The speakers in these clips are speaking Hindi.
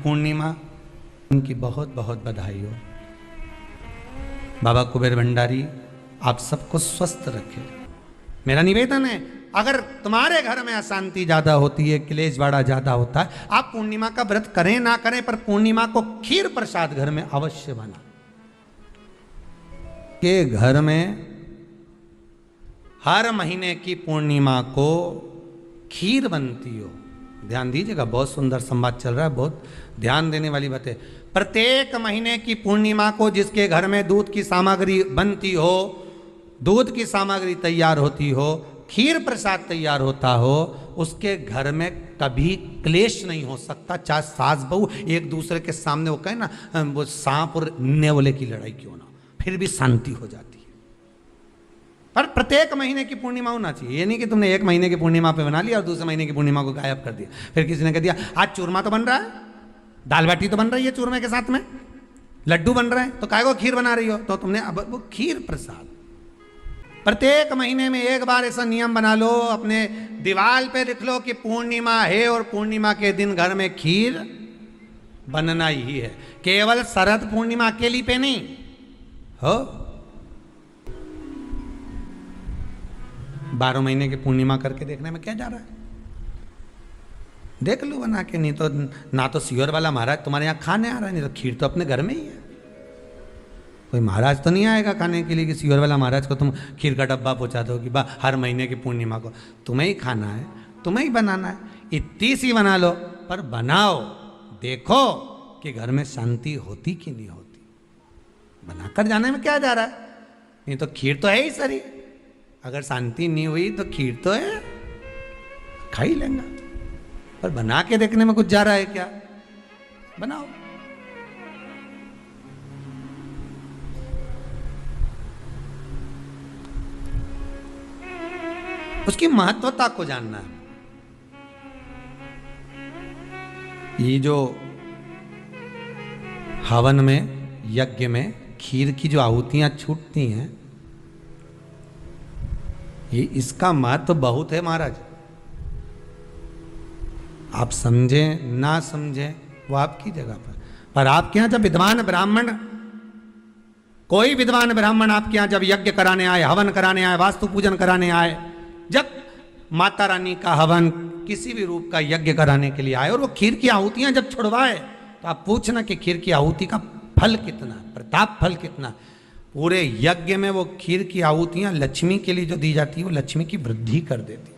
पूर्णिमा, उनकी बहुत बहुत बधाई हो। बाबा कुबेर भंडारी आप सबको स्वस्थ रखे। मेरा निवेदन है, अगर तुम्हारे घर में अशांति ज्यादा होती है, क्लेश बड़ा ज्यादा होता है, आप पूर्णिमा का व्रत करें ना करें, पर पूर्णिमा को खीर प्रसाद घर में अवश्य बना के घर में हर महीने की पूर्णिमा को खीर बनती हो। ध्यान दीजिएगा, बहुत सुंदर संवाद चल रहा है, बहुत ध्यान देने वाली बात है। प्रत्येक महीने की पूर्णिमा को जिसके घर में दूध की सामग्री बनती हो, दूध की सामग्री तैयार होती हो, खीर प्रसाद तैयार होता हो, उसके घर में कभी क्लेश नहीं हो सकता। चाहे सास बहू एक दूसरे के सामने वो कहे ना, वो सांप और नेवले की लड़ाई क्यों ना, फिर भी शांति हो जाती है। पर प्रत्येक महीने की पूर्णिमा होना चाहिए। ये नहीं कि तुमने एक महीने की पूर्णिमा पे बना लिया और दूसरे महीने की पूर्णिमा को गायब कर दिया। फिर किसी ने कह दिया आज चूरमा तो बन रहा है, दाल बाटी तो बन रही है चूरमे के साथ में, लड्डू बन रहे हैं, तो काय को खीर बना रही हो? तो तुमने अब वो खीर प्रसाद प्रत्येक महीने में एक बार ऐसा नियम बना लो, अपने दीवार पे लिख लो कि पूर्णिमा है और पूर्णिमा के दिन घर में खीर बनना ही है। केवल शरद पूर्णिमा अकेली पे नहीं हो, 12 महीने की पूर्णिमा करके देखने में क्या जा रहा है? देख लो बना के। नहीं तो ना तो सियोर वाला महाराज तुम्हारे यहाँ खाने आ रहा है, नहीं तो खीर तो अपने घर में ही है। कोई महाराज तो नहीं आएगा खाने के लिए कि सियोर वाला महाराज को तुम खीर का डब्बा पहुँचा दो कि हर महीने की पूर्णिमा को तुम्हें ही खाना है, तुम्हें ही बनाना है। इतनी सी बना लो, पर बनाओ, देखो कि घर में शांति होती कि नहीं होती। बनाकर जाने में क्या जा रहा है? नहीं तो खीर तो है ही सरी, अगर शांति नहीं हुई तो खीर तो है, खा ही लेंगे। पर बना के देखने में कुछ जा रहा है क्या? बनाओ। उसकी महत्वता को जानना है। ये जो हवन में, यज्ञ में खीर की जो आहुतियां छूटती हैं, ये इसका महत्व बहुत है महाराज। आप समझें ना समझें वो आपकी जगह पर आपके यहां जब विद्वान ब्राह्मण, कोई विद्वान ब्राह्मण आपके यहां जब यज्ञ कराने आए, हवन कराने आए, वास्तु पूजन कराने आए, जब माता रानी का हवन, किसी भी रूप का यज्ञ कराने के लिए आए और वो खीर की आहुतियां जब छुड़वाए, तो आप पूछना कि खीर की आहुति का फल कितना, प्रताप फल कितना। पूरे यज्ञ में वो खीर की आहुतियां लक्ष्मी के लिए जो दी जाती है, वो लक्ष्मी की वृद्धि कर देती।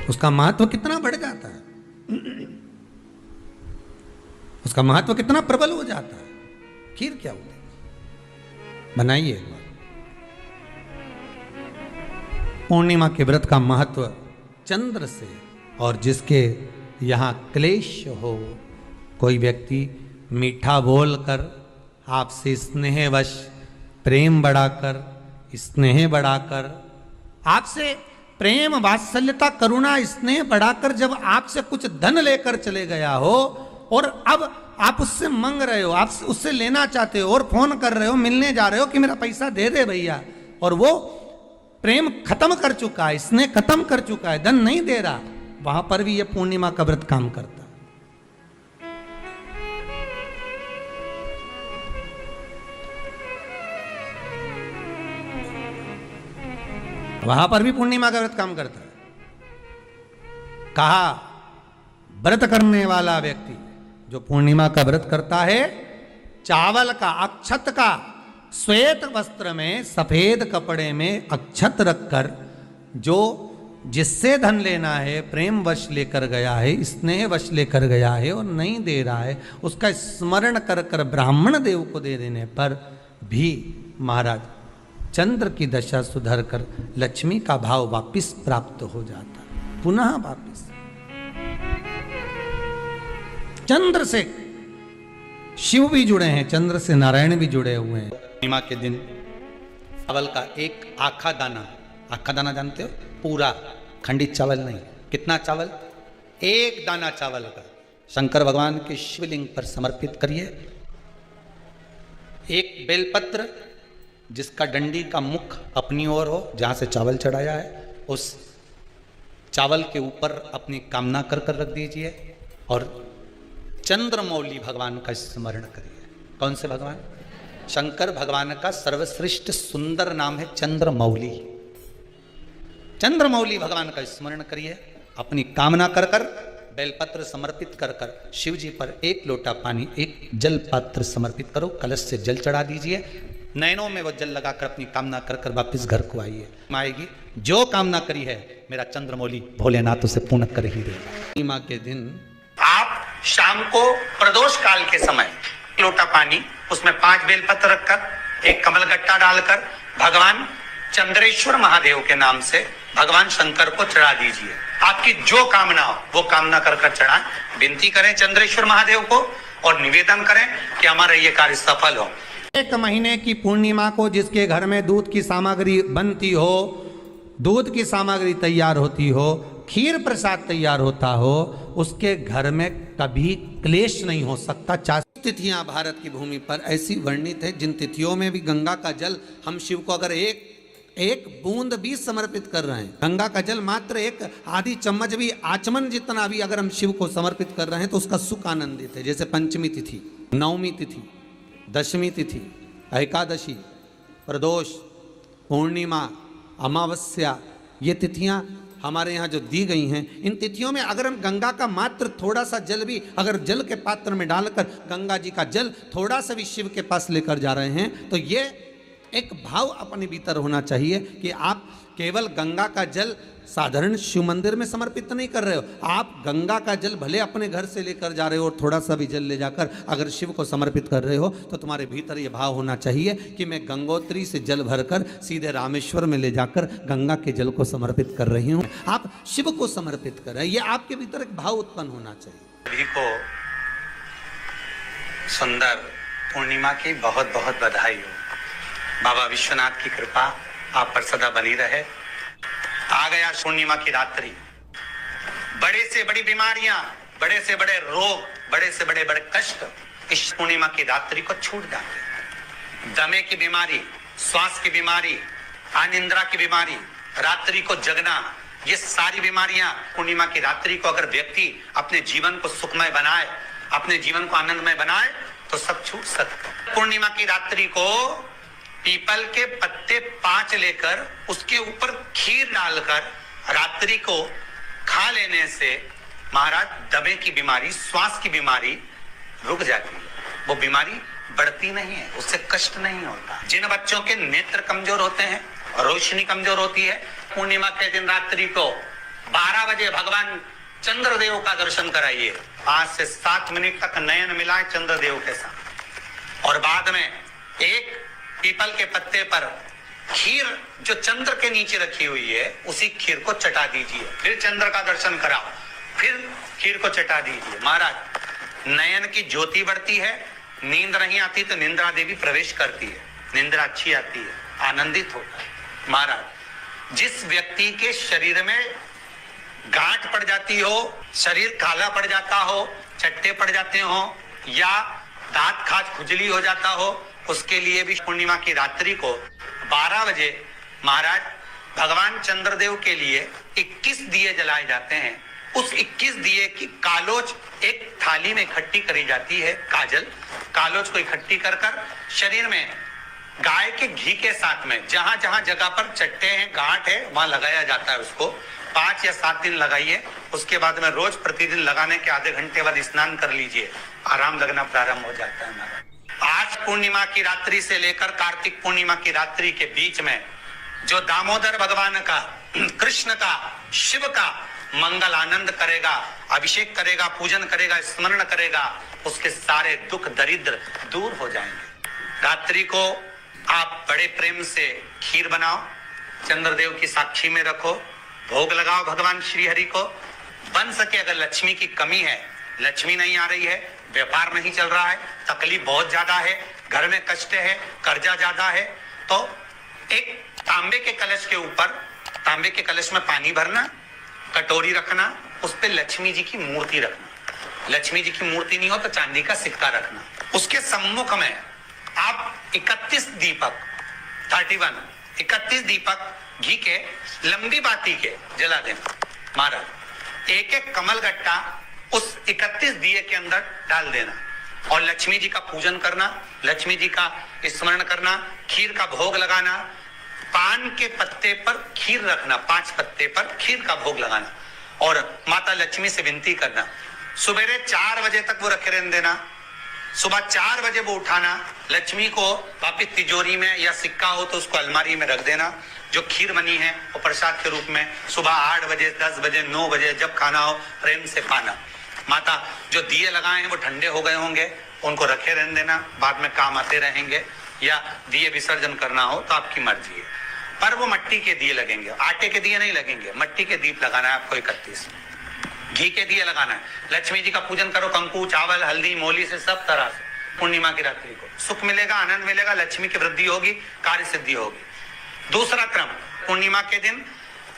उसका महत्व कितना बढ़ जाता है, उसका महत्व कितना प्रबल हो जाता है। खीर क्या होती है, बनाइए एक बार। पूर्णिमा के व्रत का महत्व चंद्र से, और जिसके यहाँ क्लेश हो, कोई व्यक्ति मीठा बोलकर आपसे स्नेहवश, प्रेम बढ़ाकर, स्नेह बढ़ाकर, आपसे प्रेम वात्सल्यता करुणा स्नेह बढ़ाकर जब आपसे कुछ धन लेकर चले गया हो और अब आप उससे मांग रहे हो, आप उससे लेना चाहते हो और फोन कर रहे हो, मिलने जा रहे हो कि मेरा पैसा दे दे भैया, और वो प्रेम खत्म कर चुका है, स्नेह खत्म कर चुका है, धन नहीं दे रहा, वहां पर भी ये पूर्णिमा का व्रत काम करता है। वहां पर भी पूर्णिमा का व्रत काम करता है। कहा व्रत करने वाला व्यक्ति जो पूर्णिमा का व्रत करता है, चावल का, अक्षत का, श्वेत वस्त्र में, सफेद कपड़े में अक्षत रखकर, जो जिससे धन लेना है प्रेम वश लेकर गया है, स्नेह वश लेकर गया है और नहीं दे रहा है, उसका स्मरण कर कर ब्राह्मण देव को दे देने पर भी महाराज चंद्र की दशा सुधर कर लक्ष्मी का भाव वापिस प्राप्त हो जाता है, पुनः वापिस। चंद्र से शिव भी जुड़े हैं, चंद्र से नारायण भी जुड़े हुए हैं। पूर्णिमा के दिन चावल का एक आखा दाना, आखा दाना जानते हो, पूरा खंडित चावल नहीं, कितना चावल, एक दाना चावल का शंकर भगवान के शिवलिंग पर समर्पित करिए। एक बेलपत्र जिसका डंडी का मुख अपनी ओर हो, जहाँ से चावल चढ़ाया है उस चावल के ऊपर अपनी कामना कर कर रख दीजिए और चंद्रमौली भगवान का स्मरण करिए। कौन से भगवान? शंकर भगवान का सर्वश्रेष्ठ सुंदर नाम है चंद्रमौली। चंद्रमौली भगवान का स्मरण करिए, अपनी कामना कर कर बेलपत्र समर्पित कर कर शिव जी पर एक लोटा पानी, एक जल पात्र समर्पित करो, कलश से जल चढ़ा दीजिए, नैनों में वो जल लगाकर अपनी कामना कर कर वापिस घर को आइए। आएगी जो कामना करी है मेरा चंद्रमौली भोलेनाथ उसे पूर्ण कर ही देगा। पूर्णिमा के दिन आप शाम को प्रदोष काल के समय लोटा पानी, उसमें 5 बेलपत्र रखकर एक कमलगट्टा डालकर भगवान चंद्रेश्वर महादेव के नाम से भगवान शंकर को चढ़ा दीजिए। आपकी जो कामना हो वो कामना कर कर चढ़ाएं, विनती करें चंद्रेश्वर महादेव को और निवेदन करें कि हमारा ये कार्य सफल हो। एक महीने की पूर्णिमा को जिसके घर में दूध की सामग्री बनती हो, दूध की सामग्री तैयार होती हो, खीर प्रसाद तैयार होता हो, उसके घर में कभी क्लेश नहीं हो सकता। 4 तिथियां भारत की भूमि पर ऐसी वर्णित है जिन तिथियों में भी गंगा का जल हम शिव को अगर एक बूंद भी समर्पित कर रहे हैं, गंगा का जल मात्र एक आधी चम्मच भी, आचमन जितना भी अगर हम शिव को समर्पित कर रहे हैं तो उसका सुख आनंदित है। जैसे पंचमी तिथि, नवमी तिथि, दशमी तिथि, एकादशी, प्रदोष, पूर्णिमा, अमावस्या, ये तिथियां हमारे यहाँ जो दी गई हैं, इन तिथियों में अगर हम गंगा का मात्र थोड़ा सा जल भी अगर जल के पात्र में डालकर गंगा जी का जल थोड़ा सा भी शिव के पास लेकर जा रहे हैं तो ये एक भाव अपने भीतर होना चाहिए कि आप केवल गंगा का जल साधारण शिव मंदिर में समर्पित नहीं कर रहे हो, आप गंगा का जल भले अपने घर से लेकर जा रहे हो और थोड़ा सा भी जल ले जाकर अगर शिव को समर्पित कर रहे हो तो तुम्हारे भीतर ये भाव होना चाहिए कि मैं गंगोत्री से जल भरकर सीधे रामेश्वर में ले जाकर गंगा के जल को समर्पित कर रही हूँ। आप शिव को समर्पित कर रहे हैं, ये आपके भीतर एक भाव उत्पन्न होना चाहिए। सभी को सुंदर पूर्णिमा की बहुत बहुत बधाई हो। बाबा विश्वनाथ की कृपा आप पर सदा बनी रहे। आ गया पूर्णिमा की रात्रि, बड़े से बड़ी बीमारियां, बड़े से बड़े रोग, बड़े से बड़े बड़े कष्ट इस पूर्णिमा की रात्रि को छूट जाते हैं। दमे की बीमारी, श्वास की बीमारी, अनिद्रा की बीमारी, रात्रि को जगना, ये सारी बीमारियां पूर्णिमा की रात्रि को अगर व्यक्ति अपने जीवन को सुखमय बनाए, अपने जीवन को आनंदमय बनाए तो सब छूट सकते। पूर्णिमा की रात्रि को पीपल के पत्ते 5 लेकर उसके ऊपर खीर डालकर रात्रि को खा लेने से महाराज दमे की बीमारी, श्वास की बीमारी रुक जाती है। वो बीमारी बढ़ती नहीं है, उससे कष्ट नहीं होता। जिन बच्चों के नेत्र कमजोर होते हैं, रोशनी कमजोर होती है, पूर्णिमा के दिन रात्रि को 12 बजे भगवान चंद्रदेव का दर्शन कराइए। 5 से 7 मिनट तक नयन मिलाए चंद्रदेव के साथ और बाद में एक पीपल के पत्ते पर खीर जो चंद्र के नीचे रखी हुई है उसी खीर को चटा दीजिए। फिर चंद्र का दर्शन कराओ, फिर खीर को चटा दीजिए। महाराज नयन की ज्योति बढ़ती है, नींद नहीं आती तो निंद्रा देवी प्रवेश करती है, निंद्रा अच्छी आती है, आनंदित होता है। महाराज जिस व्यक्ति के शरीर में गांठ पड़ जाती हो, शरीर काला पड़ जाता हो, चट्टे पड़ जाते हो या दांत खाज खुजली हो जाता हो, उसके लिए भी पूर्णिमा की रात्रि को 12 बजे महाराज भगवान चंद्रदेव के लिए 21 दिए जलाए जाते हैं। उस 21 दिए की कालोच एक थाली में इकट्ठी करी जाती है। कालोच को इकट्ठी कर कर शरीर में गाय के घी के साथ में जहां जहां जगह पर चट्टे हैं, गांठ है, वहां लगाया जाता है। उसको 5 या 7 दिन लगाइए। उसके बाद में रोज प्रतिदिन लगाने के आधे घंटे बाद स्नान कर लीजिए, आराम लगना प्रारंभ हो जाता है। महाराज आज पूर्णिमा की रात्रि से लेकर कार्तिक पूर्णिमा की रात्रि के बीच में जो दामोदर भगवान का, कृष्ण का, शिव का मंगल आनंद करेगा, अभिषेक करेगा, पूजन करेगा, स्मरण करेगा, उसके सारे दुख दरिद्र दूर हो जाएंगे। रात्रि को आप बड़े प्रेम से खीर बनाओ, चंद्रदेव की साक्षी में रखो, भोग लगाओ भगवान श्री हरि को। बन सके अगर लक्ष्मी की कमी है, लक्ष्मी नहीं आ रही है, व्यापार नहीं चल रहा है, तकलीफ बहुत ज्यादा है, घर में कष्ट है, कर्जा ज्यादा है, तो एक तांबे के कलश के ऊपर, तांबे के कलश में पानी भरना, कटोरी रखना, उस पे लक्ष्मी जी की मूर्ति रखना। लक्ष्मी जी की मूर्ति नहीं हो तो चांदी का सिक्का रखना। उसके सम्मुख में आप 31 दीपक 31 31 दीपक घी के लंबी बाती के जला देना। महाराज एक एक कमल गट्टा उस 31 दिए के अंदर डाल देना और लक्ष्मी जी का पूजन करना, लक्ष्मी जी का स्मरण करना, खीर का भोग लगाना, पान के पत्ते पर खीर रखना, 5 पत्ते पर खीर का भोग लगाना और माता लक्ष्मी से विनती करना। सुबेरे 4 बजे तक वो रखे रहने देना, सुबह 4 बजे वो उठाना, लक्ष्मी को वापिस तिजोरी में या सिक्का हो तो उसको अलमारी में रख देना। जो खीर बनी है वो प्रसाद के रूप में सुबह 8 बजे 10 बजे 9 बजे जब खाना हो प्रेम से पाना। माता जो दिए लगाए हैं वो ठंडे हो गए होंगे, उनको रखे रहने देना, बाद में काम आते रहेंगे, या दिए विसर्जन करना हो तो आपकी मर्जी है। पर वो मिट्टी के दिए लगेंगे, आटे के दिए नहीं लगेंगे, मिट्टी के दीप लगाना है आपको। 31 घी के दिए लगाना है। लक्ष्मी जी का पूजन करो, कंकु चावल हल्दी मोली से सब तरह से। पूर्णिमा की रात्रि को सुख मिलेगा, आनंद मिलेगा, लक्ष्मी की वृद्धि होगी, कार्य सिद्धि होगी। दूसरा क्रम, पूर्णिमा के दिन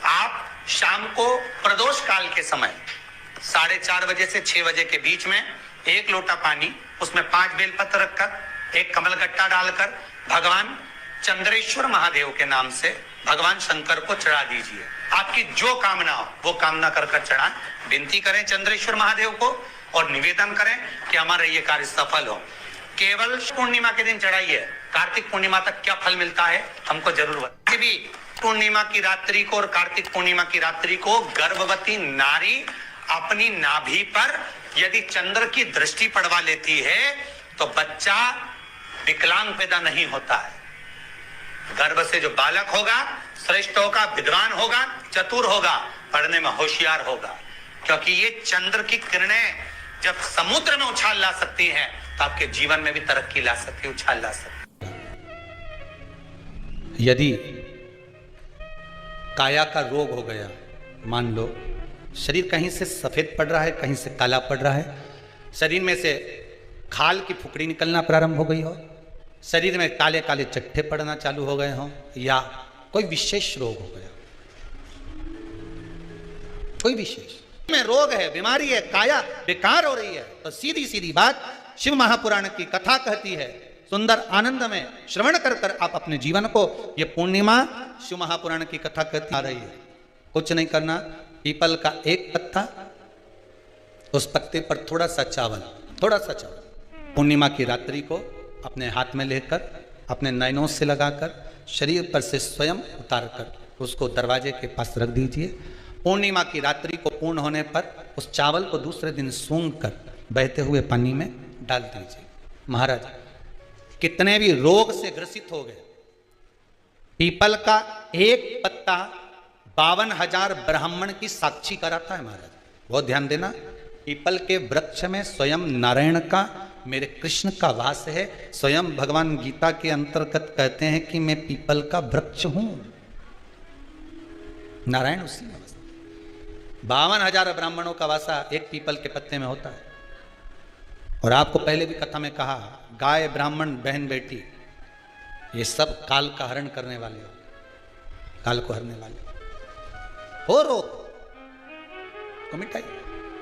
आप शाम को प्रदोष काल के समय 4:30 बजे से 6 बजे के बीच में 1 लोटा पानी, उसमें 5 बेलपत्र रखकर, 1 कमल गट्टा डालकर भगवान चंद्रेश्वर महादेव के नाम से भगवान शंकर को चढ़ा दीजिए। आपकी जो कामना हो वो कामना कर चढ़ाएं, विनती करें चंद्रेश्वर महादेव को और निवेदन करें कि हमारा ये कार्य सफल हो। केवल पूर्णिमा के दिन चढ़ाइए, कार्तिक पूर्णिमा तक क्या फल मिलता है हमको जरूर बताइए। भी पूर्णिमा की रात्रि को और कार्तिक पूर्णिमा की रात्रि को गर्भवती नारी अपनी नाभि पर यदि चंद्र की दृष्टि पड़वा लेती है तो बच्चा विकलांग पैदा नहीं होता है। गर्भ से जो बालक होगा श्रेष्ठ होगा, विद्वान होगा, चतुर होगा, पढ़ने में होशियार होगा, क्योंकि ये चंद्र की किरणें जब समुद्र में उछाल ला सकती हैं तो आपके जीवन में भी तरक्की ला सकती है, उछाल ला सकती है। यदि काया का रोग हो गया, मान लो शरीर कहीं से सफेद पड़ रहा है, कहीं से काला पड़ रहा है, शरीर में से खाल की फुकड़ी निकलना प्रारंभ हो गई हो, शरीर में काले काले चट्टे पड़ना चालू हो गए हों, या कोई विशेष रोग हो गया, कोई विशेष में रोग है, बीमारी है, काया बेकार हो रही है, तो सीधी सीधी बात शिव महापुराण की कथा कहती है, सुंदर आनंद में श्रवण कर कर आप अपने जीवन को, ये पूर्णिमा शिव महापुराण की कथा कहती आ रही है। कुछ नहीं करना, पीपल का एक पत्ता, उस पत्ते पर थोड़ा सा चावल, पूर्णिमा की रात्रि को अपने हाथ में लेकर अपने नयनों से लगाकर शरीर पर से स्वयं उतार कर उसको दरवाजे के पास रख दीजिए। पूर्णिमा की रात्रि को पूर्ण होने पर उस चावल को दूसरे दिन सूंघ कर बहते हुए पानी में डाल दीजिए। महाराज कितने भी रोग से ग्रसित हो गए, पीपल का एक पत्ता 52,000 ब्राह्मण की साक्षी कराता है। महाराज बहुत ध्यान देना, पीपल के वृक्ष में स्वयं नारायण का, मेरे कृष्ण का वास है। स्वयं भगवान गीता के अंतर्गत कहते हैं कि मैं पीपल का वृक्ष हूं, नारायण उसी में 52,000 ब्राह्मणों का वासा एक पीपल के पत्ते में होता है। और आपको पहले भी कथा में कहा, गाय ब्राह्मण बहन बेटी ये सब काल का हरण करने वाले हो, काल को हरने वाले हो। रोग को मिटाइए,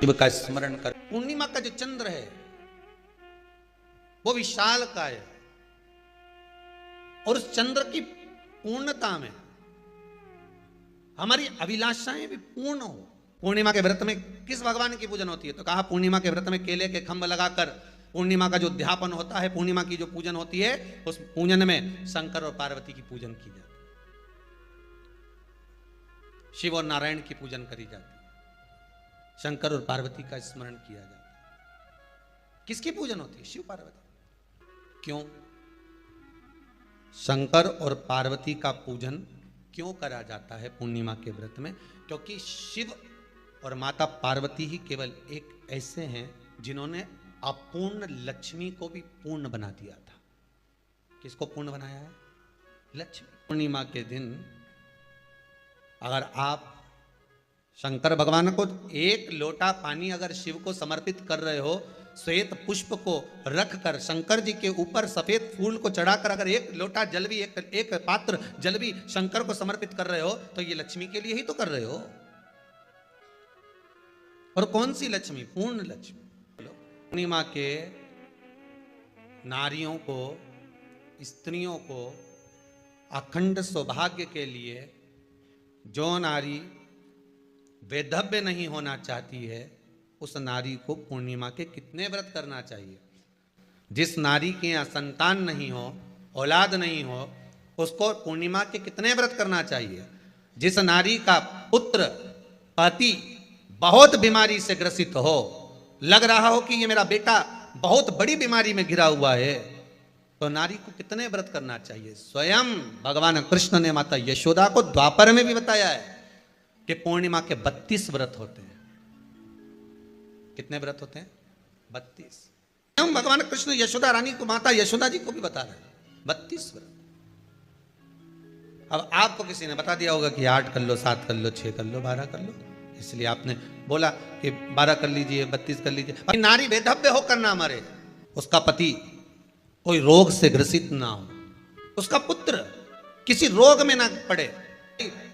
शिव का स्मरण कर। पूर्णिमा का जो चंद्र है वो विशाल का है, और उस चंद्र की पूर्णता में हमारी अभिलाषाएं भी पूर्ण हो। पूर्णिमा के व्रत में किस भगवान की पूजन होती है? तो कहा पूर्णिमा के व्रत में केले के खंभ लगाकर पूर्णिमा का जो अध्यापन होता है, पूर्णिमा की जो पूजन होती है, उस पूजन में शंकर और पार्वती की पूजन की जाती है, शिव और नारायण की पूजन करी जाती है, शंकर और पार्वती का स्मरण किया जाता है। किसकी पूजन होती है? शिव पार्वती। क्यों शंकर और पार्वती का पूजन क्यों करा जाता है पूर्णिमा के व्रत में? क्योंकि शिव और माता पार्वती ही केवल एक ऐसे हैं जिन्होंने अपूर्ण लक्ष्मी को भी पूर्ण बना दिया था। किसको पूर्ण बनाया है? लक्ष्मी। पूर्णिमा के दिन अगर आप शंकर भगवान को एक लोटा पानी अगर शिव को समर्पित कर रहे हो, श्वेत पुष्प को रखकर शंकर जी के ऊपर सफेद फूल को चढ़ाकर अगर एक लोटा जल भी, एक पात्र जल भी शंकर को समर्पित कर रहे हो, तो ये लक्ष्मी के लिए ही तो कर रहे हो। और कौन सी लक्ष्मी? पूर्ण लक्ष्मी। पूर्णिमा के नारियों को, स्त्रियों को अखंड सौभाग्य के लिए जो नारी वैधव्य नहीं होना चाहती है, उस नारी को पूर्णिमा के कितने व्रत करना चाहिए? जिस नारी के यहाँ संतान नहीं हो, औलाद नहीं हो, उसको पूर्णिमा के कितने व्रत करना चाहिए? जिस नारी का पुत्र पति बहुत बीमारी से ग्रसित हो, लग रहा हो कि ये मेरा बेटा बहुत बड़ी बीमारी में घिरा हुआ है, तो नारी को कितने व्रत करना चाहिए? स्वयं भगवान कृष्ण ने माता यशोदा को द्वापर में भी बताया है कि पूर्णिमा के 32 व्रत होते हैं। कितने व्रत होते हैं? 32। हम भगवान कृष्ण यशोदा रानी को, माता यशोदा जी को भी बता रहे हैं 32 व्रत। अब आपको किसी ने बता दिया होगा कि 8 कर लो, 7 कर लो, 6 कर लो, 12 कर लो, इसलिए आपने बोला कि 12 कर लीजिए, 32 कर लीजिए। नारी वैधव्य होकर ना मरे, उसका पति कोई रोग से ग्रसित ना हो, उसका पुत्र किसी रोग में ना पड़े।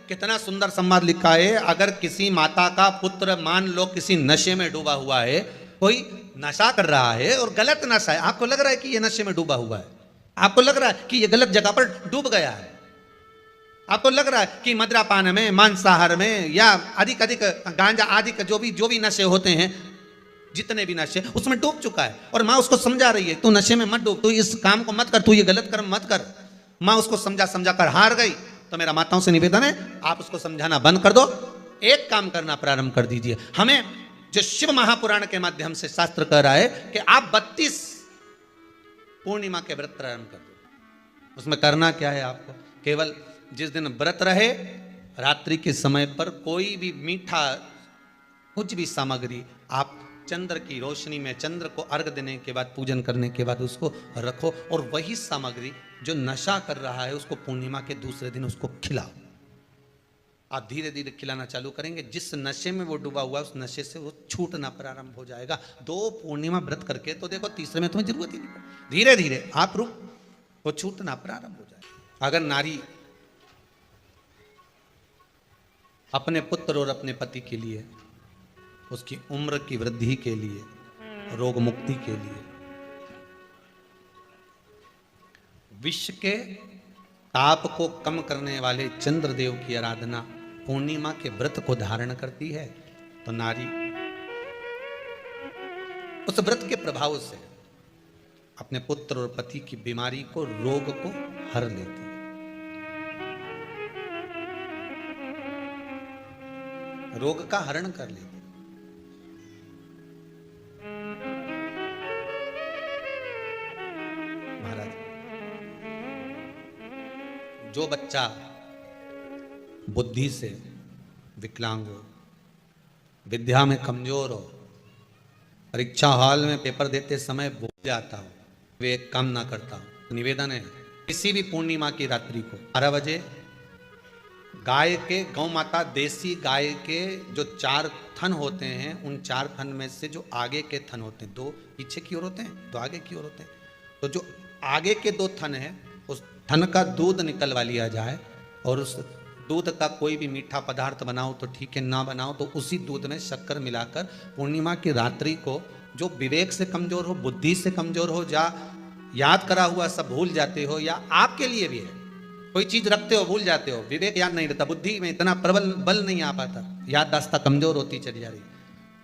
कितना सुंदर संवाद लिखा है, अगर किसी माता का पुत्र मान लो किसी नशे में डूबा हुआ है, कोई नशा कर रहा है और गलत नशा है, आपको लग रहा है कि ये नशे में डूबा हुआ है, आपको लग रहा है कि ये गलत जगह पर डूब गया है, आपको लग रहा है कि मदिरापान में, मांसाहार में या अधिक गांजा आदि का जो भी नशे होते हैं, जितने भी नशे, उसमें डूब चुका है, और माँ उसको समझा रही है तू नशे में मत डूब, तू इस काम को मत कर, तू ये गलत कर्म मत कर। माँ उसको समझा कर हार गई। तो मेरा माताओं से निवेदन है, आप उसको समझाना बंद कर दो, एक काम करना प्रारंभ कर दीजिए। हमें जो शिव महापुराण के माध्यम से शास्त्र कह रहा है कि आप 32 पूर्णिमा के व्रत प्रारंभ कर दो। उसमें करना क्या है? आपको केवल जिस दिन व्रत रहे, रात्रि के समय पर कोई भी मीठा, कुछ भी सामग्री आप चंद्र की रोशनी में, चंद्र को अर्घ देने के बाद, पूजन करने के बाद उसको रखो, और वही सामग्री जो नशा कर रहा है उसको पूर्णिमा के दूसरे दिन उसको खिलाओ। आप धीरे धीरे खिलाना चालू करेंगे, जिस नशे में वो डूबा हुआ है उस नशे से वो छूटना प्रारंभ हो जाएगा। 2 पूर्णिमा व्रत करके तो देखो, तीसरे में तुम्हें जरूरत ही नहीं पड़ेगी, धीरे धीरे आप रुक, वो छूटना प्रारंभ हो जाएगा। अगर नारी अपने पुत्र और अपने पति के लिए, उसकी उम्र की वृद्धि के लिए, रोग मुक्ति के लिए, विश्व के ताप को कम करने वाले चंद्रदेव की आराधना पूर्णिमा के व्रत को धारण करती है, तो नारी उस व्रत के प्रभाव से अपने पुत्र और पति की बीमारी को, रोग को हर लेती है। रोग का हरण कर लेती है। जो बच्चा बुद्धि से विकलांग हो, विद्या में कमजोर हो, परीक्षा हॉल में पेपर देते समय भूल जाता हो, वे एक काम ना करता हो, निवेदन है किसी भी पूर्णिमा की रात्रि को 12 बजे गाय के, गौ माता देसी गाय के जो 4 थन होते हैं, उन 4 थन में से जो आगे के थन होते हैं, 2 पीछे की ओर होते हैं, 2 आगे की ओर होते हैं, तो जो आगे के 2 थन हैं उस थन का दूध निकलवा लिया जाए, और उस दूध का कोई भी मीठा पदार्थ बनाओ तो ठीक है, ना बनाओ तो उसी दूध में शक्कर मिलाकर पूर्णिमा की रात्रि को, जो विवेक से कमजोर हो, बुद्धि से कमजोर हो, या याद करा हुआ सब भूल जाते हो, या आपके लिए भी है कोई चीज रखते हो भूल जाते हो, विवेक याद नहीं रहता, बुद्धि में इतना प्रबल बल नहीं आ पाता, याददाश्त कमजोर होती चली जा रही,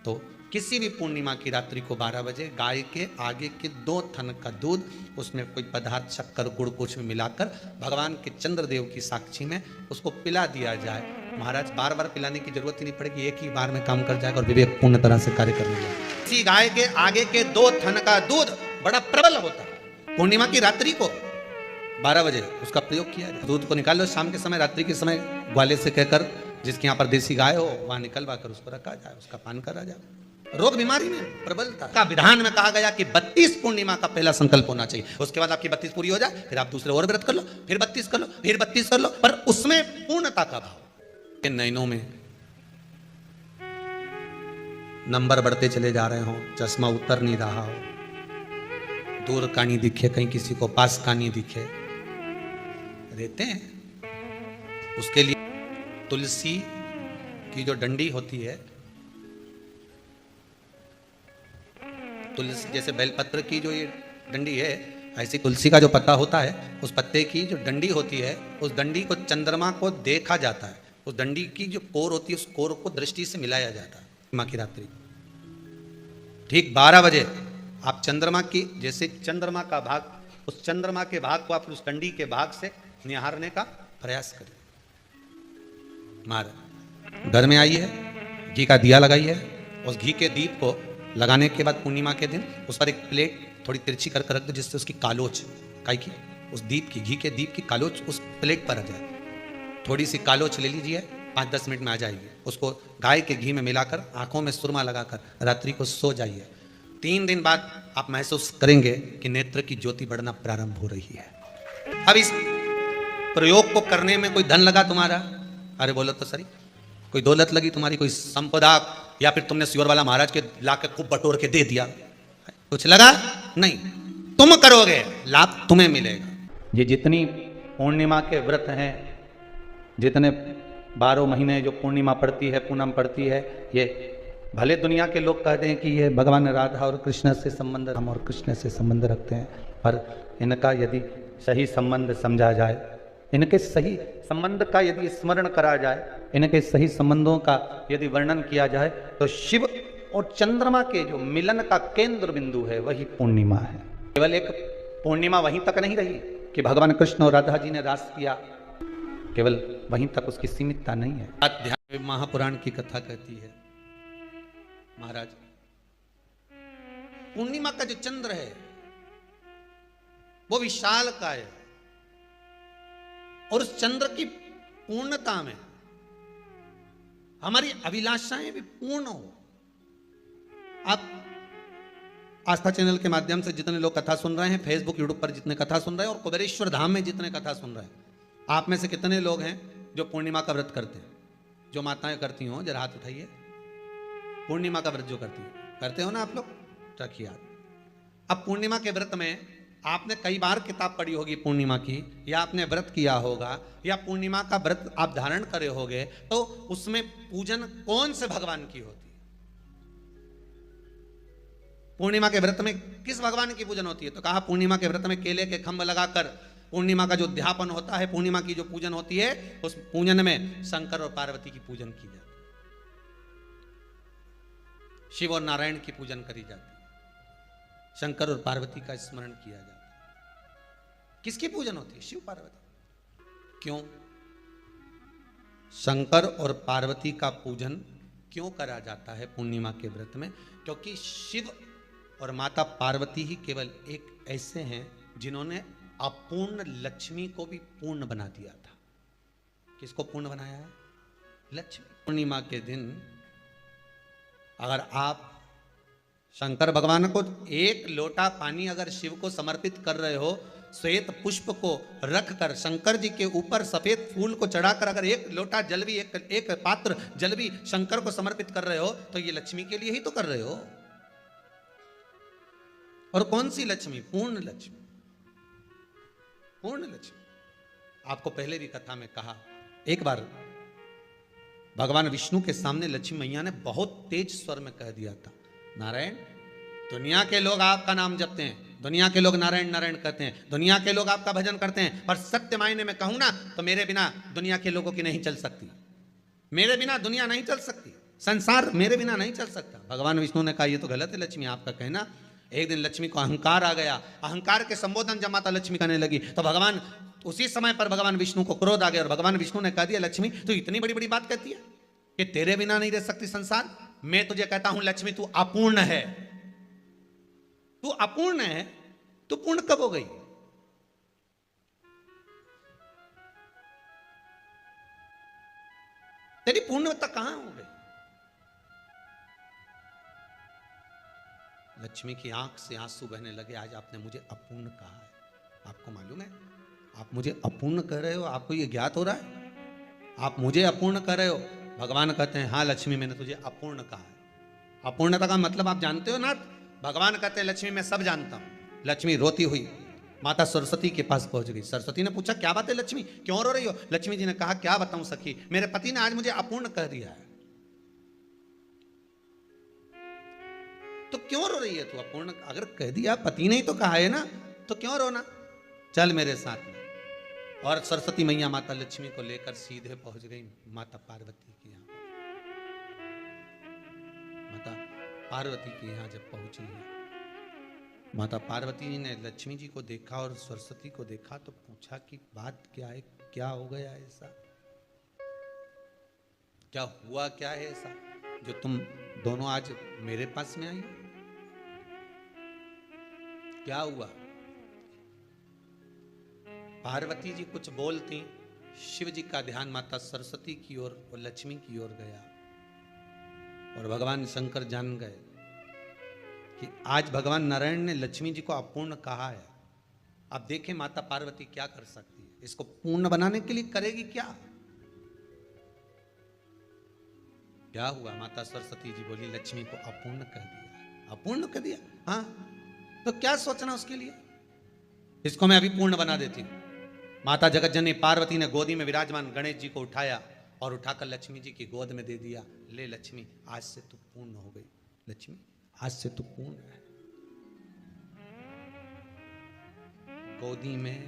तो किसी भी पूर्णिमा की रात्रि को 12 बजे गाय के आगे के 2 थन का दूध, उसमें कोई पदार्थ, शक्कर, गुड़ कुछ भी मिलाकर भगवान के चंद्रदेव की साक्षी में उसको पिला दिया जाए। महाराज बार बार पिलाने की जरूरत ही नहीं पड़ेगी, एक ही बार में काम कर जाएगा और विवेक पूर्ण तरह से कार्य करने लगेगा। इसी गाय के आगे के 2 थन का दूध बड़ा प्रबल होता है। पूर्णिमा की रात्रि को 12 बजे उसका प्रयोग किया जाए। दूध को निकाल लो, शाम के समय, रात्रि के समय ग्वाले से कहकर, जिसके यहाँ पर देसी गाय हो वहां निकलवा कर उसको रखा जाए, उसका पान करा जाए। रोग बीमारी में प्रबलता का विधान में कहा गया कि 32 पूर्णिमा का पहला संकल्प होना चाहिए, उसके बाद आपकी 32 पूरी हो जाए, फिर आप दूसरे और व्रत कर लो, फिर 32 कर लो, फिर 32 कर लो, पर उसमें पूर्णता का भाव। नैनों में नंबर बढ़ते चले जा रहे हो, चश्मा उतर नहीं रहा हो, दूर का नहीं दिखे, कहीं किसी को पास का नहीं दिखे, रहते हैं, उसके लिए तुलसी की जो डंडी होती है, तुलसी जैसे बेलपत्र की जो ये डंडी है, ऐसी तुलसी का जो पत्ता होता है, उस पत्ते की जो डंडी होती है, उस डंडी को चंद्रमा को देखा जाता है, उस डंडी की जो कोर होती है, उस कोर को दृष्टि से मिलाया जाता है। माँ की रात्रि ठीक 12 बजे आप चंद्रमा की, जैसे चंद्रमा का भाग, उस चंद्रमा के भाग को आप उस डंडी के भाग से निहारने का प्रयास करें। महाराज घर में आई है, घी का दिया लगाई है, उस घी के दीप को लगाने के बाद पूर्णिमा के दिन उस पर एक प्लेट थोड़ी तिरछी करके रख दो, जिससे उसकी कालोच काई की, उस दीप की, घी के दीप की कालोच उस प्लेट पर आ जाए। थोड़ी सी कालोच ले लीजिए, 5-10 मिनट में आ जाएगी। उसको गाय के घी में मिलाकर आंखों में सुरमा लगाकर रात्रि को सो जाइए। 3 दिन बाद आप महसूस करेंगे कि नेत्र की ज्योति बढ़ना प्रारंभ हो रही है। अब इस प्रयोग को करने में कोई धन लगा तुम्हारा? अरे बोलो तो सही, कोई दौलत लगी तुम्हारी, कोई संपदा, या फिर तुमने सियोर वाला महाराज के लाके खूब बटोर के दे दिया, कुछ लगा? नहीं। तुम करोगे, लाभ तुम्हें मिलेगा। ये जितनी पूर्णिमा के व्रत हैं, जितने 12 महीने जो पूर्णिमा पड़ती है, पूनम पड़ती है, ये भले दुनिया के लोग कहते हैं कि ये भगवान राधा और कृष्ण से संबंध, हम और कृष्ण से संबंध रखते हैं, पर इनका यदि सही संबंध समझा जाए, इनके सही संबंध का यदि स्मरण करा जाए, इनके सही संबंधों का यदि वर्णन किया जाए, तो शिव और चंद्रमा के जो मिलन का केंद्र बिंदु है वही पूर्णिमा है। केवल एक पूर्णिमा वहीं तक नहीं रही कि भगवान कृष्ण और राधा जी ने रास किया, केवल वहीं तक उसकी सीमितता नहीं है। अध्यात्म महापुराण की कथा कहती है, महाराज पूर्णिमा का जो चंद्र है वो विशाल का है, और उस चंद्र की पूर्णता में हमारी अभिलाषाएं भी पूर्ण हो। आप आस्था चैनल के माध्यम से जितने लोग कथा सुन रहे हैं, फेसबुक यूट्यूब पर जितने कथा सुन रहे हैं, और कुबेरेश्वर धाम में जितने कथा सुन रहे हैं, आप में से कितने लोग हैं जो पूर्णिमा का व्रत करते हैं? जो माताएं करती हो जरा हाथ उठाइए। पूर्णिमा का व्रत जो करती है, करते हो ना आप लोग? रखिए हाथ। अब पूर्णिमा के व्रत में आपने कई बार किताब पढ़ी होगी पूर्णिमा की, या आपने व्रत किया होगा, या पूर्णिमा का व्रत आप धारण करे होगे, तो उसमें पूजन कौन से भगवान की होती है? पूर्णिमा के व्रत में किस भगवान की पूजन होती है? तो कहा पूर्णिमा के व्रत में केले के खंभ लगाकर पूर्णिमा का जो अध्यापन होता है, पूर्णिमा की जो पूजन होती है, उस पूजन में शंकर और पार्वती की पूजन की जाती है, शिव और नारायण की पूजन करी जाती है, शंकर और पार्वती का स्मरण किया जाता है। किसकी पूजन होती है? शिव पार्वती। क्यों शंकर और पार्वती का पूजन क्यों करा जाता है पूर्णिमा के व्रत में? क्योंकि शिव और माता पार्वती ही केवल एक ऐसे हैं जिन्होंने अपूर्ण लक्ष्मी को भी पूर्ण बना दिया था। किसको पूर्ण बनाया है? लक्ष्मी। पूर्णिमा के दिन अगर आप शंकर भगवान को एक लोटा पानी अगर शिव को समर्पित कर रहे हो, श्वेत पुष्प को रखकर शंकर जी के ऊपर सफेद फूल को चढ़ाकर अगर एक लोटा जल भी, एक पात्र जल भी शंकर को समर्पित कर रहे हो, तो ये लक्ष्मी के लिए ही तो कर रहे हो। और कौन सी लक्ष्मी? पूर्ण लक्ष्मी। पूर्ण लक्ष्मी। आपको पहले भी कथा में कहा, एक बार भगवान विष्णु के सामने लक्ष्मी मैया ने बहुत तेज स्वर में कह दिया था, नारायण, दुनिया के लोग आपका नाम जपते हैं, दुनिया के लोग नारायण नारायण कहते हैं, दुनिया के लोग आपका भजन करते हैं, पर सत्य मायने में कहूं ना तो मेरे बिना दुनिया के लोगों की नहीं चल सकती, मेरे बिना दुनिया नहीं चल सकती, संसार मेरे बिना नहीं चल सकता। भगवान विष्णु ने कहा ये तो गलत है लक्ष्मी आपका कहना। एक दिन लक्ष्मी को अहंकार आ गया, अहंकार के संबोधन जब माता लक्ष्मी करने लगी तो भगवान, उसी समय पर भगवान विष्णु को क्रोध आ गया, और भगवान विष्णु ने कह दिया, लक्ष्मी तू इतनी बड़ी बड़ी बात कहती है कि तेरे बिना नहीं रह सकती संसार? मैं तुझे कहता हूं लक्ष्मी तू अपूर्ण है, तू अपूर्ण है, तू पूर्ण कब हो गई? तेरी पूर्णता कहां हो गई? लक्ष्मी की आंख से आंसू बहने लगे, आज आपने मुझे अपूर्ण कहा है। आपको मालूम है आप मुझे अपूर्ण कह रहे हो? आपको ये ज्ञात हो रहा है आप मुझे अपूर्ण कह रहे हो? भगवान कहते हैं हाँ लक्ष्मी मैंने तुझे अपूर्ण कहा है। अपूर्णता का मतलब आप जानते हो ना? भगवान कहते हैं लक्ष्मी मैं सब जानता हूं। लक्ष्मी रोती हुई माता सरस्वती के पास पहुंच गई। सरस्वती ने पूछा क्या बात है लक्ष्मी, क्यों रो रही हो? लक्ष्मी जी ने कहा क्या बताऊं सखी, मेरे पति ने आज मुझे अपूर्ण कह दिया है। तो क्यों रो रही है तू? अपूर्ण अगर कह दिया, पति ने ही तो कहा है ना, तो क्यों रोना, चल मेरे साथ में। और सरस्वती मैया माता लक्ष्मी को लेकर सीधे पहुंच गई माता पार्वती के यहाँ। माता पार्वती के यहाँ जब पहुंची है, माता पार्वती जी ने लक्ष्मी जी को देखा और सरस्वती को देखा तो पूछा कि बात क्या है, क्या हो गया ऐसा, क्या हुआ, क्या है ऐसा जो तुम दोनों आज मेरे पास में आई, क्या हुआ। पार्वती जी कुछ बोलती, शिव जी का ध्यान माता सरस्वती की ओर और लक्ष्मी की ओर गया और भगवान शंकर जान गए कि आज भगवान नारायण ने लक्ष्मी जी को अपूर्ण कहा है। अब देखें माता पार्वती क्या कर सकती है, इसको पूर्ण बनाने के लिए करेगी क्या। क्या हुआ, माता सरस्वती जी बोली लक्ष्मी को अपूर्ण कर दिया, अपूर्ण कर दिया, हाँ तो क्या सोचना उसके लिए, इसको मैं अभी पूर्ण बना देती हूं। माता जगतजननी पार्वती ने गोदी में विराजमान गणेश जी को उठाया और उठाकर लक्ष्मी जी की गोद में दे दिया। ले लक्ष्मी, आज से तू पूर्ण हो गई, लक्ष्मी आज से तू पूर्ण है। गोदी में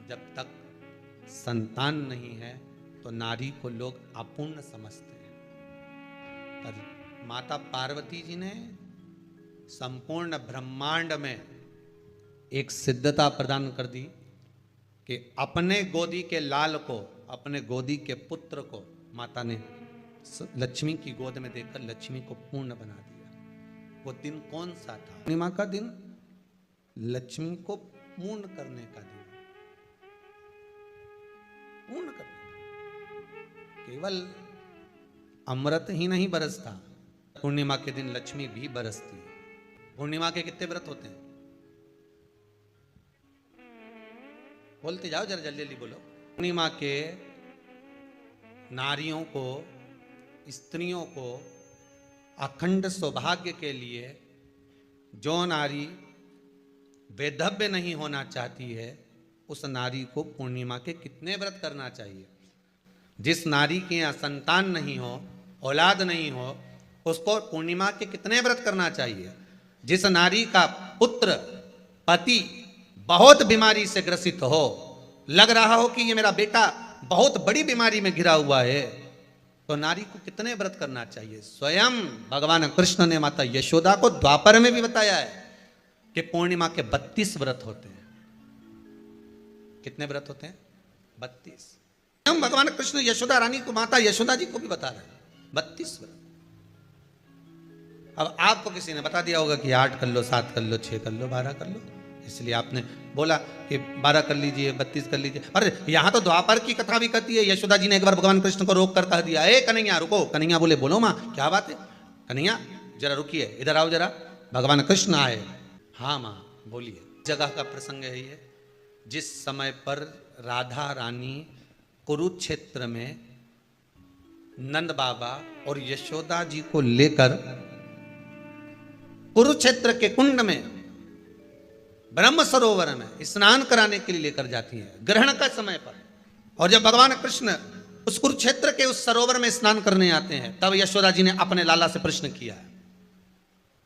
जब तक संतान नहीं है तो नारी को लोग अपूर्ण समझते हैं, पर माता पार्वती जी ने संपूर्ण ब्रह्मांड में एक सिद्धता प्रदान कर दी कि अपने गोदी के लाल को, अपने गोदी के पुत्र को माता ने लक्ष्मी की गोद में देकर लक्ष्मी को पूर्ण बना दिया। वो दिन कौन सा था, पूर्णिमा का दिन, लक्ष्मी को पूर्ण करने का दिन, पूर्ण करने का। केवल अमृत ही नहीं बरसता, पूर्णिमा के दिन लक्ष्मी भी बरसती है। पूर्णिमा के कितने व्रत होते हैं, बोलते जाओ जरा, जल्दी जल्दी बोलो। पूर्णिमा के नारियों को, स्त्रियों को अखंड सौभाग्य के लिए, जो नारी वैधव्य नहीं होना चाहती है उस नारी को पूर्णिमा के कितने व्रत करना चाहिए। जिस नारी के यहाँ संतान नहीं हो, औलाद नहीं हो, उसको पूर्णिमा के कितने व्रत करना चाहिए। जिस नारी का पुत्र, पति बहुत बीमारी से ग्रसित हो, लग रहा हो कि ये मेरा बेटा बहुत बड़ी बीमारी में घिरा हुआ है, तो नारी को कितने व्रत करना चाहिए। स्वयं भगवान कृष्ण ने माता यशोदा को द्वापर में भी बताया है कि पूर्णिमा के 32 व्रत होते हैं। कितने व्रत होते हैं, 32। हम भगवान कृष्ण यशोदा रानी को, माता यशोदा जी को भी बता रहे हैं 32 व्रत। अब आपको किसी ने बता दिया होगा कि 8 कर लो, 7 कर लो, 6 कर लो, 12 कर लो, इसलिए आपने बोला कि 12 कर लीजिए, 32 कर लीजिए। अरे यहां तो द्वापर की कथा भी कहती है। यशोदा जी ने एक बार भगवान कृष्ण को रोक कर कह दिया, ए कन्हैया रुको। कन्हैया बोले, बोलो माँ क्या बात है, कन्हैया जरा रुकिए, इधर आओ जरा। भगवान कृष्ण आए, हाँ माँ बोलिए। जगह का प्रसंग है ये, जिस समय पर राधा रानी कुरुक्षेत्र में नंद बाबा और यशोदा जी को लेकर कुरुक्षेत्र के कुंड में, ब्रह्म सरोवर में स्नान कराने के लिए लेकर जाती है ग्रहण का समय पर। और जब भगवान कृष्ण उस कुरुक्षेत्र के उस सरोवर में स्नान करने आते हैं, तब यशोदा जी ने अपने लाला से प्रश्न किया है,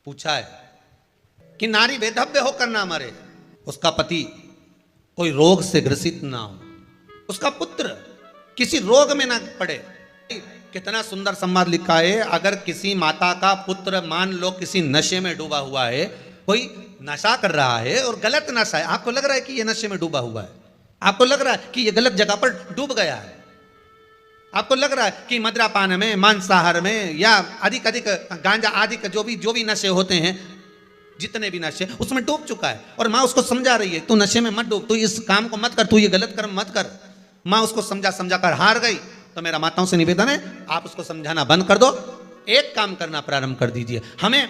पूछा है कि नारी वैधव्य होकर ना मरे, उसका पति कोई रोग से ग्रसित ना हो, उसका पुत्र किसी रोग में ना पड़े। कितना सुंदर संवाद लिखा है। अगर किसी माता का पुत्र मान लो किसी नशे में डूबा हुआ है, कोई नशा कर रहा है और गलत नशा है, आपको लग रहा है कि ये नशे में डूबा हुआ है, आपको लग रहा है कि ये गलत जगह पर डूब गया है, आपको लग रहा है कि मद्रापान में, मांसाहार में या अधिक गांजा आदि का जो भी नशे होते हैं, जितने भी नशे, उसमें डूब चुका है। और माँ उसको समझा रही है, तू नशे में मत डूब, तू इस काम को मत कर, तू ये गलत कर्म मत कर। माँ उसको समझा कर हार गई। तो मेरा माताओं से निवेदन है, आप उसको समझाना बंद कर दो, एक काम करना प्रारंभ कर दीजिए। हमें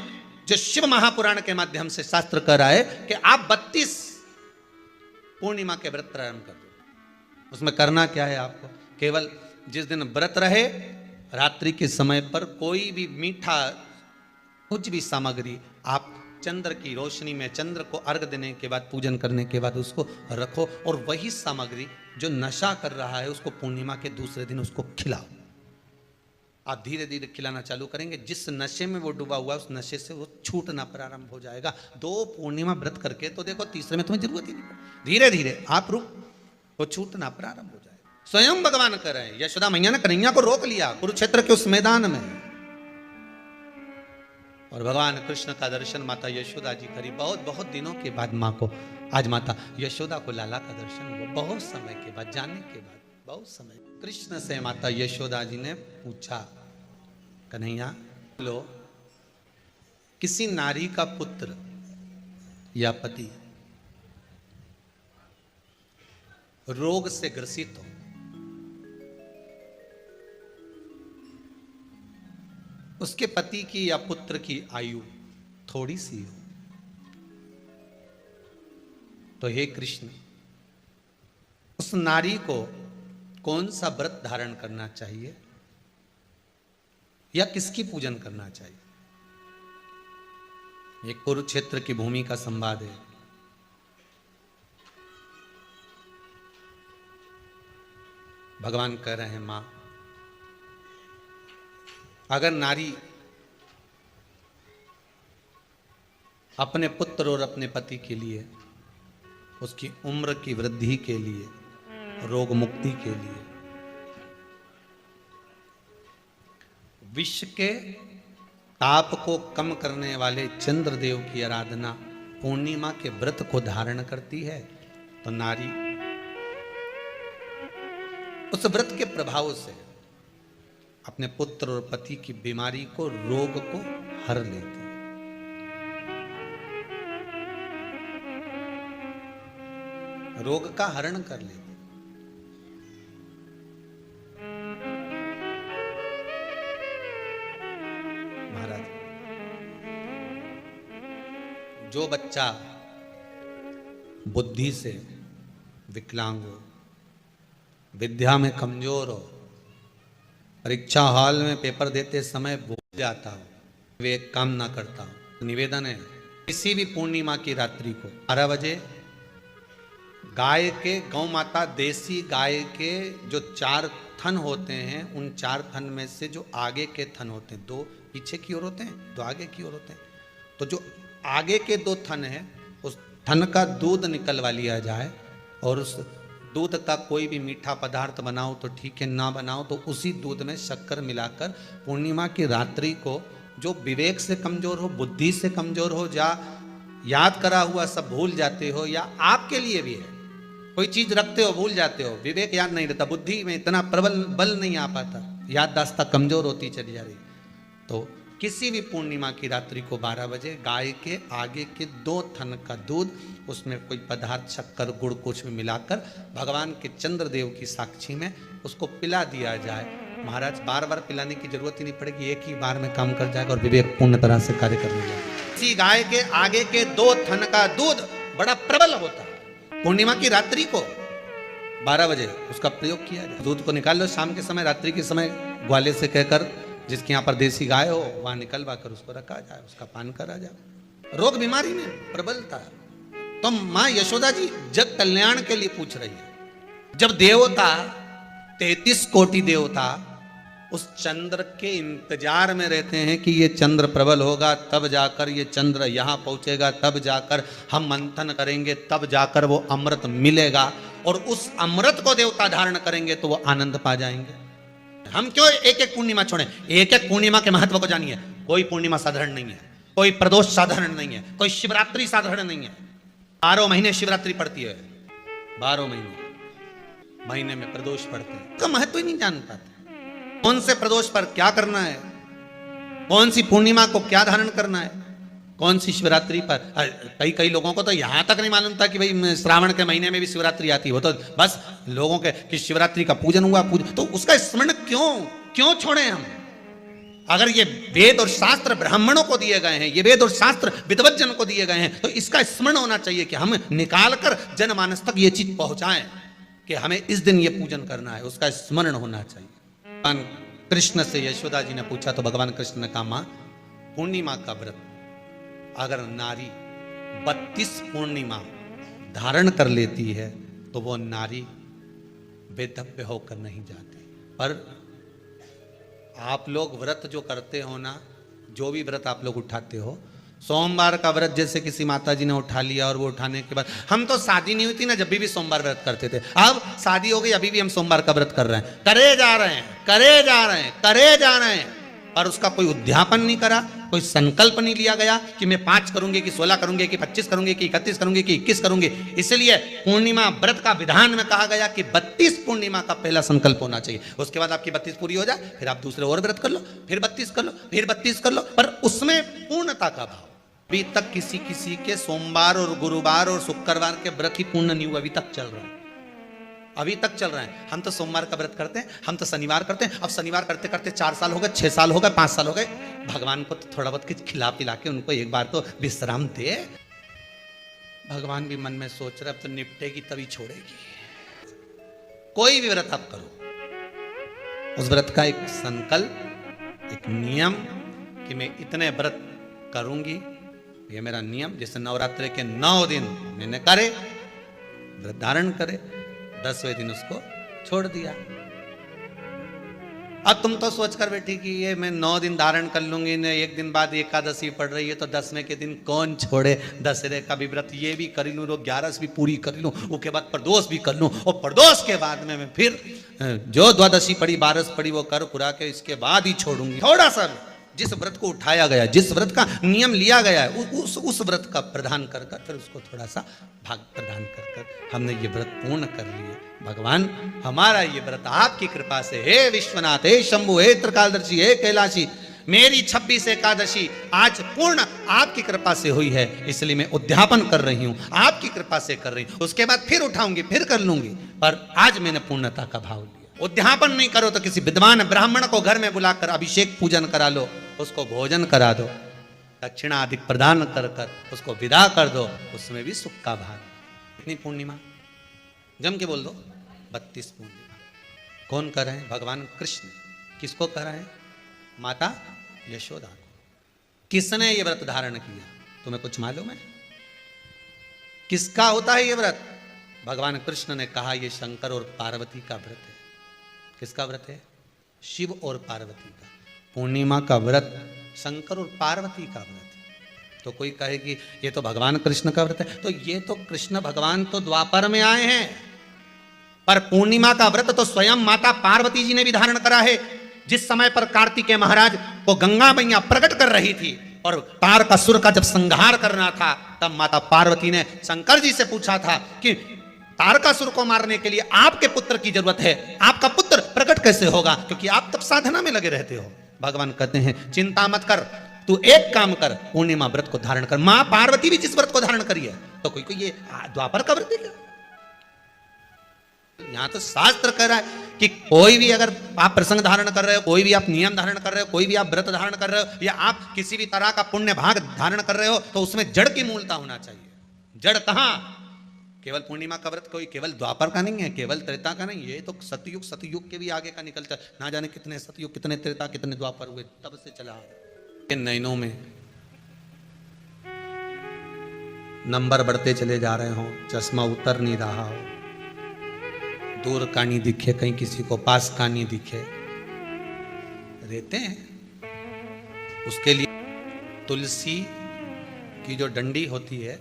जो शिव महापुराण के माध्यम से शास्त्र कह रहा है कि आप 32 पूर्णिमा के व्रत प्रारंभ कर दो। उसमें करना क्या है आपको, केवल जिस दिन व्रत रहे रात्रि के समय पर कोई भी मीठा कुछ भी सामग्री आप चंद्र की रोशनी में, चंद्र को अर्घ देने के बाद, पूजन करने के बाद उसको रखो, और वही सामग्री जो नशा कर रहा है उसको पूर्णिमा के दूसरे दिन उसको खिलाओ। आप धीरे धीरे खिलाना चालू करेंगे, जिस नशे में वो डूबा हुआ उस नशे से वो छूटना प्रारंभ हो जाएगा। 2 पूर्णिमा व्रत करके तो देखो, तीसरे में तुम्हें जरूरत ही नहीं, धीरे धीरे आप रुक, वो छूटना प्रारंभ हो जाएगा। स्वयं भगवान कर रहे हैं। यशोदा मैया ने कन्हैया को रोक लिया कुरुक्षेत्र के उस मैदान में, और भगवान कृष्ण का दर्शन माता यशोदा जी करी। बहुत बहुत दिनों के बाद माँ को, आज माता यशोदा को लाला का दर्शन हुआ, बहुत समय के बाद, जानने के बाद, बहुत समय। कृष्ण से माता यशोदा जी ने पूछा, कन्हैया लो, किसी नारी का पुत्र या पति रोग से ग्रसित हो, उसके पति की या पुत्र की आयु थोड़ी सी हो, तो हे कृष्ण, उस नारी को कौन सा व्रत धारण करना चाहिए या किसकी पूजन करना चाहिए? ये कुरुक्षेत्र की भूमि का संवाद है। भगवान कह रहे हैं, मां, अगर नारी अपने पुत्र और अपने पति के लिए, उसकी उम्र की वृद्धि के लिए, रोग मुक्ति के लिए, विश्व के ताप को कम करने वाले चंद्रदेव की आराधना, पूर्णिमा के व्रत को धारण करती है, तो नारी उस व्रत के प्रभाव से अपने पुत्र और पति की बीमारी को, रोग को हर लेती है। रोग का हरण कर लेती। महाराज, जो बच्चा बुद्धि से विकलांग हो, विद्या में कमजोर हो, परीक्षा हॉल में पेपर देते समय भूल जाता हो, वे एक काम ना करता हो, तो निवेदन है, किसी भी पूर्णिमा की रात्रि को 12 बजे गाय के, गौ माता देसी गाय के जो 4 थन होते हैं, उन 4 थन में से जो आगे के थन होते हैं, 2 पीछे की ओर होते हैं, 2 आगे की ओर होते हैं, तो जो आगे के 2 थन है, उस थन का दूध निकलवा लिया जाए, और उस दूध का कोई भी मीठा पदार्थ बनाओ तो ठीक है, ना बनाओ तो उसी दूध में शक्कर मिलाकर पूर्णिमा की रात्रि को, जो विवेक से कमजोर हो, बुद्धि से कमजोर हो, या याद करा हुआ सब भूल जाते हो, या आपके लिए भी है, कोई चीज रखते हो भूल जाते हो, विवेक याद नहीं रहता, बुद्धि में इतना प्रबल बल नहीं आ पाता, याददाश्त कमजोर होती चली जा रही, तो किसी भी पूर्णिमा की रात्रि को 12 बजे गाय के आगे के 2 थन का दूध, उसमें कोई पदार्थ, शक्कर, गुड़ कुछ भी मिलाकर भगवान के चंद्रदेव की साक्षी में उसको पिला दिया जाए। महाराज, बार बार पिलाने की जरूरत ही नहीं पड़ेगी, एक ही बार में काम कर जाएगा और विवेक पूर्ण तरह से कार्य करने जाएगा। इसी गाय के आगे के 2 थन का दूध बड़ा प्रबल होता है। पूर्णिमा की रात्रि को 12 बजे उसका प्रयोग किया जाए। दूध को निकाल लो शाम के समय, रात्रि के समय ग्वाले से कहकर, जिसके यहाँ पर देसी गाय हो वहां निकलवा कर उसको रखा जाए, उसका पान करा जाए। रोग बीमारी में प्रबलता है, तो मां यशोदा जी जग कल्याण के लिए पूछ रही है। जब देवता 33 कोटि देवता उस चंद्र के इंतजार में रहते हैं कि ये चंद्र प्रबल होगा, तब जाकर ये चंद्र यहाँ पहुंचेगा, तब जाकर हम मंथन करेंगे, तब जाकर वो अमृत मिलेगा, और उस अमृत को देवता धारण करेंगे तो वो आनंद पा जाएंगे। हम क्यों एक एक पूर्णिमा छोड़ें? एक एक पूर्णिमा के महत्व को जानिए। कोई पूर्णिमा साधारण नहीं है, कोई प्रदोष साधारण नहीं है, कोई शिवरात्रि साधारण नहीं है। 12 महीने शिवरात्रि पड़ती है, 12 महीने में प्रदोष पड़ते हैं, उसका महत्व ही नहीं जान पाते। कौन से प्रदोष पर क्या करना है, कौन सी पूर्णिमा को क्या धारण करना है, कौन सी शिवरात्रि पर। कई लोगों को तो यहां तक नहीं मालूम था कि भाई श्रावण के महीने में भी शिवरात्रि आती है। वो तो बस लोगों के कि शिवरात्रि का पूजन हुआ, तो उसका स्मरण क्यों छोड़े हम? अगर ये वेद और शास्त्र ब्राह्मणों को दिए गए हैं, ये वेद और शास्त्र विद्वज्जन को दिए गए हैं, तो इसका स्मरण होना चाहिए कि हम निकाल कर जनमानस तक ये चीज पहुंचाएं कि हमें इस दिन ये पूजन करना है, उसका स्मरण होना चाहिए। भगवान कृष्ण से यशोदा जी ने पूछा तो भगवान कृष्ण ने कहा, मां, पूर्णिमा का व्रत अगर नारी 32 पूर्णिमा धारण कर लेती है तो वो नारी वेदव्य होकर नहीं जाती। पर आप लोग व्रत जो करते हो ना, जो भी व्रत आप लोग उठाते हो, सोमवार का व्रत जैसे किसी माता जी ने उठा लिया और वो उठाने के बाद, हम तो शादी नहीं हुई थी ना जब भी सोमवार व्रत करते थे, अब शादी हो गई अभी भी हम सोमवार का व्रत कर रहे हैं, करे जा रहे हैं, करे जा रहे हैं, करे जा रहे हैं, और उसका कोई उद्यापन नहीं करा, कोई संकल्प नहीं लिया गया कि मैं 5 करूंगी कि 16 करूंगी कि 25 करूंगी कि 31 करूंगी कि 21 करूंगी। इसलिए पूर्णिमा व्रत का विधान में कहा गया कि 32 पूर्णिमा का पहला संकल्प होना चाहिए, उसके बाद आपकी 32 पूरी हो जाए, फिर आप दूसरे और व्रत कर लो, फिर 32 कर लो, फिर 32 कर लो, पर उसमें पूर्णता का भाव। अभी तक किसी किसी के सोमवार और गुरुवार और शुक्रवार के व्रत ही पूर्ण नहीं हुआ, अभी तक चल रहा है, अभी तक चल रहा है। हम तो सोमवार का व्रत करते हैं, हम तो शनिवार करते हैं, अब शनिवार करते करते 4 साल हो गए, 6 साल हो गए, 5 साल हो गए। भगवान को तो थोड़ा बहुत कुछ खिला पिला के उनको एक बार तो विश्राम दे। भगवान भी मन में सोच रहे अब तो निपटेगी तभी छोड़ेगी। कोई भी व्रत आप करो, उस व्रत का एक संकल्प, एक नियम कि मैं इतने व्रत करूंगी, ये मेरा नियम। जैसे नवरात्रि के 9 दिन मैंने करे, व्रत धारण करे, 10वें दिन उसको छोड़ दिया। अब तुम तो सोच कर बैठी कि ये मैं 9 दिन धारण कर लूंगी न, एक दिन बाद एकादशी पड़ रही है तो 10वें के दिन कौन छोड़े, दशहरे का भी व्रत ये भी कर लूँ, 11 भी पूरी कर लूँ, उसके बाद प्रदोष भी कर लूँ, और प्रदोष के बाद में मैं फिर जो द्वादशी पड़ी 12 पड़ी वो कर पुरा के इसके बाद ही छोड़ूंगी। थोड़ा सा जिस व्रत को उठाया गया, जिस व्रत का नियम लिया गया है, उस व्रत का प्रदान कर कर फिर उसको थोड़ा सा भाग प्रदान कर कर हमने ये व्रत पूर्ण कर लिए। भगवान हमारा ये व्रत आपकी कृपा से, हे विश्वनाथ, हे शंभु, हे त्रिकालदर्शी, हे कैलाशी, मेरी 26 एकादशी आज पूर्ण आपकी कृपा से हुई है, इसलिए मैं उद्यापन कर रही हूँ, आपकी कृपा से कर रही हूँ। उसके बाद फिर उठाऊंगी, फिर कर लूंगी, पर आज मैंने पूर्णता का भाव लिया। उद्यापन नहीं करो तो किसी विद्वान ब्राह्मण को घर में बुलाकर अभिषेक पूजन करा लो, उसको भोजन करा दो, दक्षिणा अधिक प्रदान कर कर उसको विदा कर दो, उसमें भी सुख का भाग। इतनी पूर्णिमा जम के बोल दो, 32 पूर्णिमा। कौन कर रहे हैं? भगवान कृष्ण। किसको कर रहे हैं? माता यशोदा को। किसने ये व्रत धारण किया? तुम्हें कुछ मालूम है किसका होता है ये व्रत? भगवान कृष्ण ने कहा ये शंकर और पार्वती का व्रत है। किसका व्रत है? शिव और पार्वती का। पूर्णिमा का व्रत शंकर और पार्वती का व्रत है। तो कोई कहे कि ये तो भगवान कृष्ण का व्रत है, तो ये तो कृष्ण भगवान तो द्वापर में आए हैं, पर पूर्णिमा का व्रत तो स्वयं माता पार्वती जी ने भी धारण करा है। जिस समय पर कार्तिकेय महाराज को गंगा मैया प्रकट कर रही थी और तारकासुर का जब संहार करना था, तब माता पार्वती ने शंकर जी से पूछा था कि तारकासुर को मारने के लिए आपके पुत्र की जरूरत है, आपका पुत्र प्रकट कैसे होगा, क्योंकि आप तब साधना में लगे रहते हो। भगवान कहते हैं चिंता मत कर, तू एक काम कर, पूर्णिमा व्रत को धारण कर। मां पार्वती भी जिस व्रत को धारण करी है, तो कोई कोई ये द्वापर का व्रत है। यहां तो शास्त्र कह रहा है कि कोई भी अगर आप प्रसंग धारण कर रहे हो, कोई भी आप नियम धारण कर रहे हो, कोई भी आप व्रत धारण कर रहे हो, या आप किसी भी तरह का पुण्य भाग धारण कर रहे हो, तो उसमें जड़ की मूलता होना चाहिए। जड़ कहां? केवल पूर्णिमा का व्रत कोई केवल द्वापर का नहीं है, केवल त्रेता का नहीं, ये तो सतयुग के भी आगे का निकलता है। ना जाने कितने सतयुग, कितने त्रेता, कितने द्वापर हुए, तब से चला। नैनों में नंबर बढ़ते चले जा रहे हो, चश्मा उतर नहीं रहा हो, दूर का नहीं दिखे, कहीं किसी को पास का नहीं दिखे, रहते हैं। उसके लिए तुलसी की जो डंडी होती है,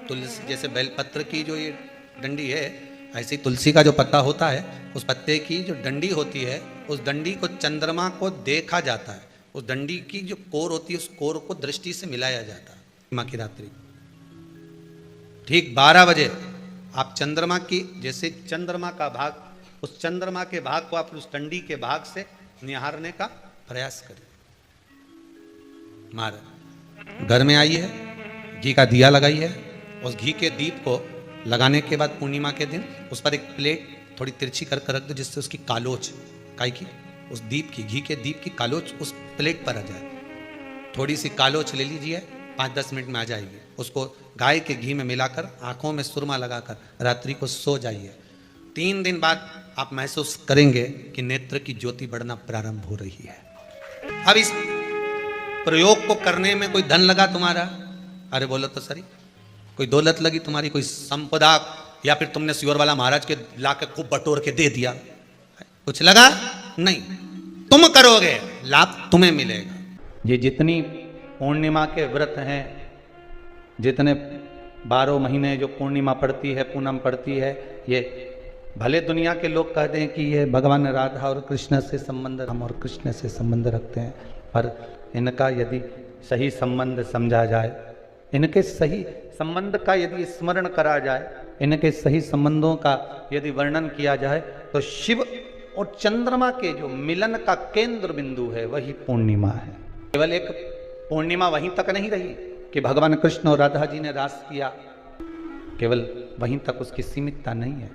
तुलसी जैसे बेलपत्र की जो ये डंडी है, ऐसे ही तुलसी का जो पत्ता होता है, उस पत्ते की जो डंडी होती है, उस डंडी को चंद्रमा को देखा जाता है। उस डंडी की जो कोर होती है, उस कोर को दृष्टि से मिलाया जाता है। माँ की रात्रि ठीक 12 बजे आप चंद्रमा की, जैसे चंद्रमा का भाग, उस चंद्रमा के भाग को आप उस डंडी के भाग से निहारने का प्रयास करिए। महाराज घर में आई है, घी का दिया लगाई है, उस घी के दीप को लगाने के बाद पूर्णिमा के दिन उस पर एक प्लेट थोड़ी तिरछी कर रख दो, जिससे उसकी कालोच, काई की, उस दीप की, घी के दीप की कालोच उस प्लेट पर आ जाए। थोड़ी सी कालोच ले लीजिए, 5-10 मिनट में आ जाएगी। उसको गाय के घी में मिलाकर आंखों में सुरमा लगाकर रात्रि को सो जाइए। 3 दिन बाद आप महसूस करेंगे कि नेत्र की ज्योति बढ़ना प्रारंभ हो रही है। अब इस प्रयोग को करने में कोई धन लगा तुम्हारा? अरे बोलो तो सही। कोई दौलत लगी तुम्हारी, कोई संपदा या फिर तुमने सियोर वाला महाराज के लाके खूब बटोर के दे दिया, कुछ लगा नहीं। तुम करोगे लाभ तुम्हें मिलेगा। ये जितनी पूर्णिमा के व्रत हैं, जितने 12 महीने जो पूर्णिमा पड़ती है, पूनम पड़ती है, ये भले दुनिया के लोग कहते हैं कि ये भगवान राधा और कृष्ण से संबंध, हम और कृष्ण से संबंध रखते हैं, पर इनका यदि सही संबंध समझा जाए, इनके सही संबंध का यदि स्मरण करा जाए, इनके सही संबंधों का यदि वर्णन किया जाए, तो शिव और चंद्रमा के जो मिलन का केंद्र बिंदु है वही पूर्णिमा है। केवल एक पूर्णिमा वहीं तक नहीं रही कि भगवान कृष्ण और राधा जी ने रास किया, केवल वहीं तक उसकी सीमितता नहीं है।